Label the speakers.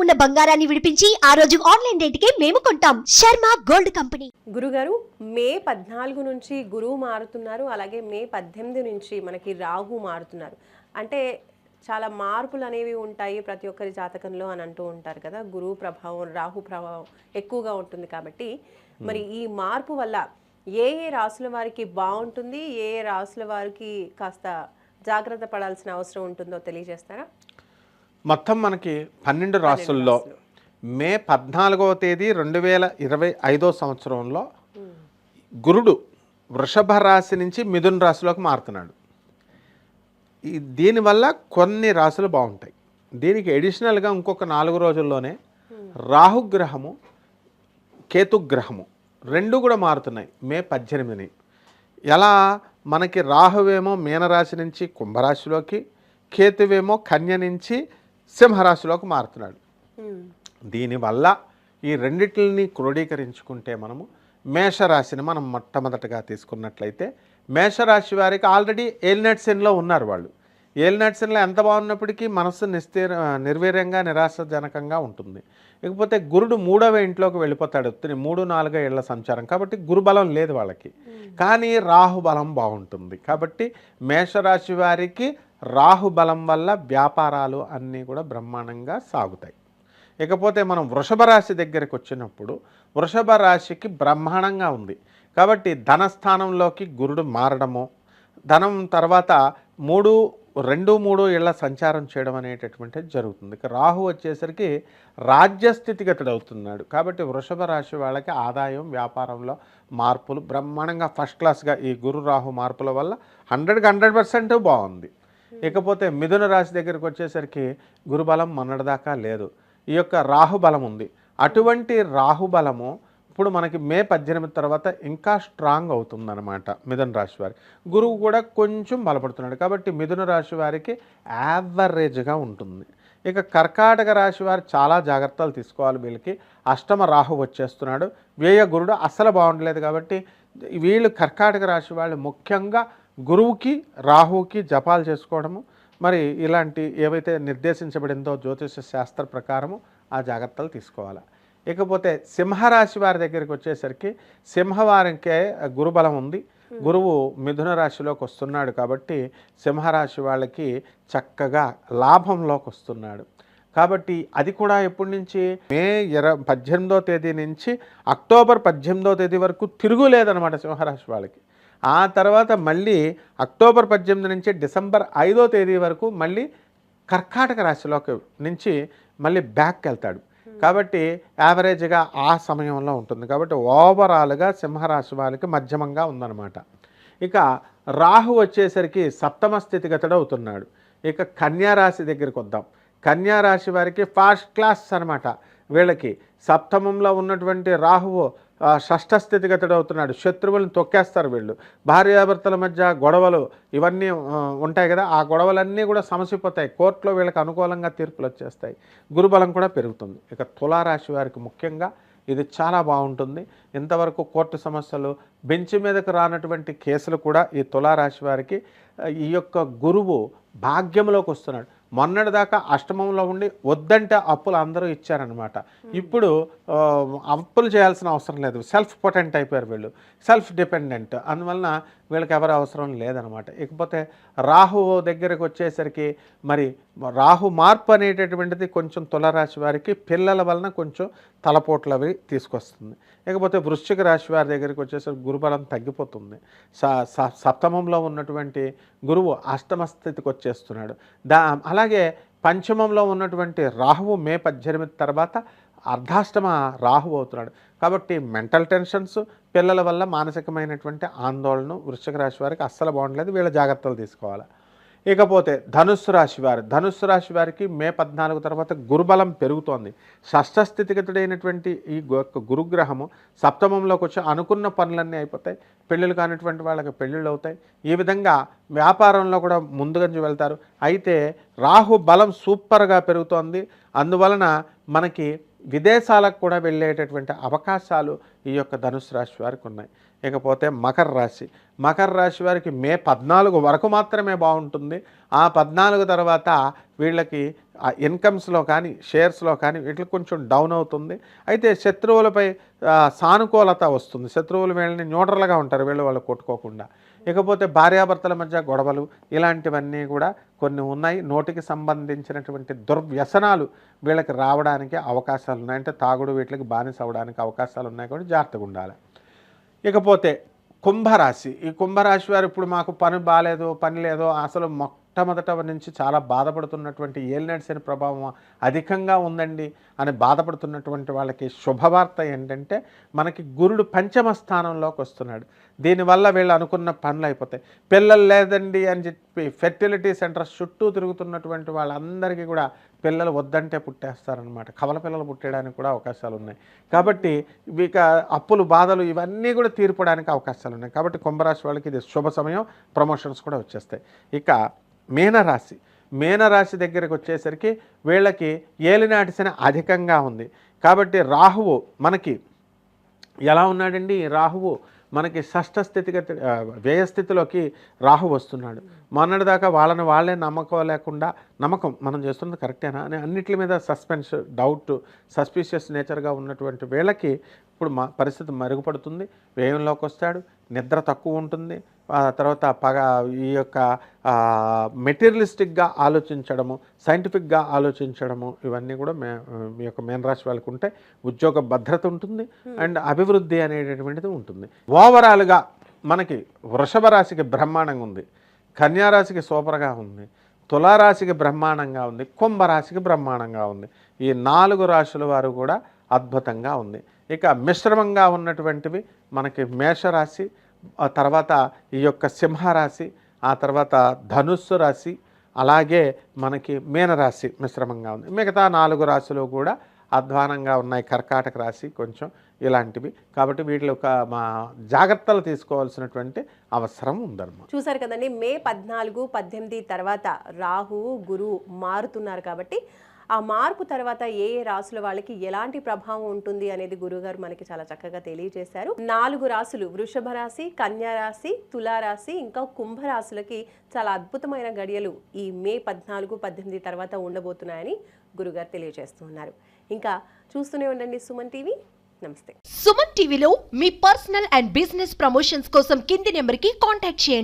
Speaker 1: ఉన్న బంగారాన్ని విడిపించి ఆ రోజు ఆన్లైన్ రేటుకే మేము కొంటాం. Sharma gold company.
Speaker 2: గురుగారు, మే 14 నుంచి గురువు మారుతున్నారు, అలాగే మే 18 నుంచి మనకి రాహు మారుతున్నారు. అంటే చాలా మార్పులు అనేవి ఉంటాయి ప్రతి ఒక్కరి జాతకంలో అని అంటూ ఉంటారు కదా. గురువు ప్రభావం, రాహు ప్రభావం ఎక్కువగా ఉంటుంది కాబట్టి మరి ఈ మార్పు వల్ల ఏ ఏ రాసుల వారికి బాగుంటుంది, ఏ ఏ రాసుల వారికి కాస్త జాగ్రత్త పడాల్సిన అవసరం ఉంటుందో తెలియజేస్తారా?
Speaker 3: మొత్తం మనకి 12 రాసుల్లో మే 14వ తేదీ 2025 సంవత్సరంలో గురుడు వృషభ రాశి నుంచి మిథున రాశిలోకి మారుతున్నాడు. దీనివల్ల కొన్ని రాశులు బాగుంటాయి. దీనికి ఎడిషనల్గా ఇంకొక 4 రోజుల్లోనే రాహుగ్రహము, కేతుగ్రహము రెండు కూడా మారుతున్నాయి మే 18ని. ఎలా మనకి రాహువేమో మీనరాశి నుంచి కుంభరాశిలోకి, కేతువేమో కన్య నుంచి సింహరాశిలోకి మారుతున్నాడు. దీనివల్ల ఈ రెండిటిని క్రోడీకరించుకుంటే మనము మేషరాశిని మనం మొట్టమొదటగా తీసుకున్నట్లయితే మేషరాశి వారికి ఆల్రెడీ ఏలినాటి శనిలో ఉన్నారు. వాళ్ళు ఏలినాటి శనిలో ఎంత బాగున్నప్పటికీ మనస్సు నిర్వీర్యంగా నిరాశజనకంగా ఉంటుంది. ఇకపోతే గురుడు 3వ ఇంట్లోకి వెళ్ళిపోతాడు. 3-4 ఏళ్ల సంచారం కాబట్టి గురుబలం లేదు వాళ్ళకి, కానీ రాహుబలం బాగుంటుంది. కాబట్టి మేషరాశి వారికి రాహుబలం వల్ల వ్యాపారాలు అన్నీ కూడా బ్రహ్మాండంగా సాగుతాయి. ఇకపోతే మనం వృషభ రాశి దగ్గరికి వచ్చినప్పుడు వృషభ రాశికి బ్రహ్మాండంగా ఉంది కాబట్టి ధనస్థానంలోకి గురుడు మారడము, ధనం తర్వాత 2-3 ఏళ్ల సంచారం చేయడం అనేటటువంటిది జరుగుతుంది. రాహు వచ్చేసరికి రాజ్యస్థితిగతుడు అవుతున్నాడు కాబట్టి వృషభ రాశి వాళ్ళకి ఆదాయం, వ్యాపారంలో మార్పులు బ్రహ్మాండంగా ఫస్ట్ క్లాస్గా ఈ గురు రాహు మార్పుల వల్ల 100% బాగుంది. ఇకపోతే మిథున రాశి దగ్గరికి వచ్చేసరికి గురుబలం మొన్నటిదాకా లేదు, ఈ యొక్క రాహుబలం ఉంది. అటువంటి రాహుబలము ఇప్పుడు మనకి మే 18 తర్వాత ఇంకా స్ట్రాంగ్ అవుతుందన్నమాట మిథున రాశి వారికి. గురువు కూడా కొంచెం బలపడుతున్నాడు కాబట్టి మిథున రాశి వారికి యావరేజ్గా ఉంటుంది. ఇక కర్కాటక రాశి వారు చాలా జాగ్రత్తలు తీసుకోవాలి. వీళ్ళకి అష్టమ రాహు వచ్చేస్తున్నాడు, వ్యయ గురుడు అస్సలు బాగుండలేదు కాబట్టి వీళ్ళు కర్కాటక రాశి వాళ్ళు ముఖ్యంగా గురువుకి రాహుకి జపాలు చేసుకోవడము, మరి ఇలాంటి ఏవైతే నిర్దేశించబడిందో జ్యోతిష శాస్త్ర ప్రకారము ఆ జాగ్రత్తలు తీసుకోవాలి. ఇకపోతే సింహరాశి వారి దగ్గరికి వచ్చేసరికి సింహవారికే గురుబలం ఉంది. గురువు మిథున రాశిలోకి వస్తున్నాడు కాబట్టి సింహరాశి వాళ్ళకి చక్కగా లాభంలోకి వస్తున్నాడు. కాబట్టి అది కూడా ఎప్పటి నుంచి మే 18వ తేదీ నుంచి అక్టోబర్ 18వ తేదీ వరకు తిరుగులేదన్నమాట సింహరాశి వాళ్ళకి. ఆ తర్వాత మళ్ళీ అక్టోబర్ 18 నుంచి డిసెంబర్ 5వ తేదీ వరకు మళ్ళీ కర్కాటక రాశిలోకి నుంచి మళ్ళీ బ్యాక్కి వెళ్తాడు కాబట్టి యావరేజ్గా ఆ సమయంలో ఉంటుంది. కాబట్టి ఓవరాల్గా సింహరాశి వాళ్ళకి మధ్యమంగా ఉందన్నమాట. ఇక రాహు వచ్చేసరికి సప్తమ స్థితిగతుడు అవుతున్నాడు. ఇక కన్యారాశి దగ్గరికి వద్దాం. కన్యారాశి వారికి ఫస్ట్ క్లాస్ అనమాట. వీళ్ళకి సప్తమంలో ఉన్నటువంటి రాహువు షష్ఠ స్థితిగతుడు అవుతున్నాడు. శత్రువులను తొక్కేస్తారు వీళ్ళు. భార్యాభర్తల మధ్య గొడవలు ఇవన్నీ ఉంటాయి కదా, ఆ గొడవలన్నీ కూడా సమసిపోతాయి. కోర్టులో వీళ్ళకి అనుకూలంగా తీర్పులు వచ్చేస్తాయి. గురుబలం కూడా పెరుగుతుంది. ఇక తులారాశి వారికి ముఖ్యంగా ఇది చాలా బాగుంటుంది. ఇంతవరకు కోర్టు సమస్యలు, బెంచ్ మీదకు రానటువంటి కేసులు కూడా ఈ తులారాశి వారికి ఈ యొక్క గురువు భాగ్యంలోకి వస్తున్నాడు. మొన్నటిదాకా అష్టమంలో ఉండి వద్దంటే అప్పులు అందరూ ఇచ్చారనమాట. ఇప్పుడు అప్పులు చేయాల్సిన అవసరం లేదు, సెల్ఫ్ పొటెంట్ అయిపోయారు వీళ్ళు, సెల్ఫ్ డిపెండెంట్. అందువలన వీళ్ళకి ఎవరి అవసరం లేదనమాట. ఇకపోతే రాహు దగ్గరకు వచ్చేసరికి మరి రాహు మార్పు అనేటటువంటిది కొంచెం తులారాశి వారికి పిల్లల వలన కొంచెం తలపోట్లు అవి తీసుకొస్తుంది. ఇకపోతే వృశ్చిక రాశి వారి దగ్గరికి వచ్చేసరికి గురుబలం తగ్గిపోతుంది. సప్తమంలో ఉన్నటువంటి గురువు అష్టమ స్థితికి వచ్చేస్తున్నాడు. అలాగే పంచమంలో ఉన్నటువంటి రాహువు మే 18 తర్వాత అర్ధాష్టమ రాహువు అవుతున్నాడు. కాబట్టి మెంటల్ టెన్షన్స్, పిల్లల వల్ల మానసికమైనటువంటి ఆందోళన వృశ్చిక రాశి వారికి అస్సలు బాగుండలేదు. వీళ్ళ జాగ్రత్తలు తీసుకోవాలి. ఇకపోతే ధనుస్సు రాశి వారికి మే 14 తర్వాత గురుబలం పెరుగుతోంది. షష్ఠ స్థితిగతుడైనటువంటి ఈ గురుగ్రహము సప్తమంలోకి వచ్చి అనుకున్న పనులన్నీ అయిపోతాయి. పెళ్ళిళ్ళు కానిటువంటి వాళ్ళకి పెళ్ళిళ్ళు అవుతాయి. ఈ విధంగా వ్యాపారంలో కూడా ముందుగంజు వెళ్తారు. అయితే రాహు బలం సూపర్గా పెరుగుతోంది. అందువలన మనకి విదేశాలకు కూడా వెళ్ళేటటువంటి అవకాశాలు ఈ యొక్క ధనుసు రాశి వారికి ఉన్నాయి. ఇకపోతే మకర రాశి. మకర రాశి వారికి మే 14 వరకు మాత్రమే బాగుంటుంది. ఆ 14 తర్వాత వీళ్ళకి ఇన్కమ్స్లో కానీ షేర్స్లో కానీ వీటికి కొంచెం డౌన్ అవుతుంది. అయితే శత్రువులపై సానుకూలత వస్తుంది. శత్రువులు వీళ్ళని న్యూట్రల్గా ఉంటారు, వీళ్ళు వాళ్ళు కొట్టుకోకుండా. ఇకపోతే భార్యాభర్తల మధ్య గొడవలు ఇలాంటివన్నీ కూడా కొన్ని ఉన్నాయి. నోటికి సంబంధించినటువంటి దుర్వ్యసనాలు వీళ్ళకి రావడానికి అవకాశాలు ఉన్నాయి. అంటే తాగుడు వీటికి బానిస అవ్వడానికి అవకాశాలు ఉన్నాయి, కాబట్టి జాగ్రత్తగా ఉండాలి. ఇకపోతే కుంభరాశి. ఈ కుంభరాశి వారు ఇప్పుడు మాకు పని లేదో అసలు మొట్టమొదట నుంచి చాలా బాధపడుతున్నటువంటి ఏలినాటి శని ప్రభావం అధికంగా ఉందండి అని బాధపడుతున్నటువంటి వాళ్ళకి శుభవార్త ఏంటంటే మనకి గురుడు పంచమ స్థానంలోకి వస్తున్నాడు. దీనివల్ల వీళ్ళు అనుకున్న పనులు అయిపోతాయి. పిల్లలు లేదండి అని చెప్పి ఫెర్టిలిటీ సెంటర్స్ చుట్టూ తిరుగుతున్నటువంటి వాళ్ళందరికీ కూడా పిల్లలు వద్దంటే పుట్టేస్తారనమాట. కవల పిల్లలు పుట్టేయడానికి కూడా అవకాశాలు ఉన్నాయి. కాబట్టి ఇక అప్పులు బాధలు ఇవన్నీ కూడా తీర్పడానికి అవకాశాలు ఉన్నాయి. కాబట్టి కుంభరాశి వాళ్ళకి ఇది శుభ సమయం, ప్రమోషన్స్ కూడా వచ్చేస్తాయి. ఇక మీనరాశి. మీనరాశి దగ్గరికి వచ్చేసరికి వీళ్ళకి ఏలినాటి శని అధికంగా ఉంది. కాబట్టి రాహువు మనకి ఎలా ఉన్నాడండి? రాహువు మనకి షష్ఠ స్థితిగతి వ్యయస్థితిలోకి రాహు వస్తున్నాడు. మొన్నటిదాకా వాళ్ళే నమ్మకం మనం చేస్తున్నది కరెక్టేనా అని అన్నిటి మీద సస్పెన్స్, డౌట్, సస్పీషియస్ నేచర్గా ఉన్నటువంటి వీళ్ళకి ఇప్పుడు పరిస్థితి మరుగుపడుతుంది. వ్యయంలోకి వస్తాడు, నిద్ర తక్కువ ఉంటుంది. తర్వాత ఈ యొక్క మెటీరియలిస్టిక్గా ఆలోచించడము, సైంటిఫిక్గా ఆలోచించడము ఇవన్నీ కూడా మీ యొక్క మీనరాశి వాళ్ళకు ఉంటే ఉద్యోగ భద్రత ఉంటుంది అండ్ అభివృద్ధి అనేటటువంటిది ఉంటుంది. ఓవరాల్గా మనకి వృషభ రాశికి బ్రహ్మాండంగా ఉంది, కన్యారాశికి సూపర్గా ఉంది, తులారాశికి బ్రహ్మాండంగా ఉంది, కుంభరాశికి బ్రహ్మాండంగా ఉంది. ఈ 4 రాశుల వారు కూడా అద్భుతంగా ఉంది. ఇక మిశ్రమంగా ఉన్నటువంటివి మనకి మేషరాశి, ఆ తర్వాత ఈ యొక్క సింహరాశి, ఆ తర్వాత ధనుస్సు రాశి, అలాగే మనకి మీనరాశి మిశ్రమంగా ఉంది. మిగతా 4 రాశులు కూడా అధ్వానంగా ఉన్నాయి. కర్కాటక రాశి కొంచెం ఇలాంటివి. కాబట్టి వీటిలో ఒక జాగ్రత్తలు తీసుకోవాల్సినటువంటి అవసరం ఉందన్నమాట.
Speaker 2: చూసారు కదండి, మే 14, 18 తర్వాత రాహు గురువు మారుతున్నారు. కాబట్టి ఆ మార్పు తర్వాత ఏ రాశుల వాళ్ళకి ఎలాంటి ప్రభావం ఉంటుంది అనేది గురువుగారు మనకి చాలా చక్కగా తెలియజేశారు. 4 రాశులు, వృషభ రాశి, కన్యా రాశి, తులారాశి, ఇంకా కుంభరాశులకి చాలా అద్భుతమైన గడియలు ఈ మే 14, 18 తర్వాత ఉండబోతున్నాయని గురుగారు తెలియజేస్తున్నారు. ఇంకా చూస్తూనే ఉండండి సుమన్ టీవీ. నమస్తే.
Speaker 1: సుమన్ టీవీలో మీ పర్సనల్ అండ్ బిజినెస్ ప్రమోషన్స్ కోసం కింది నెంబర్కి కాంటాక్ట్ చేయండి.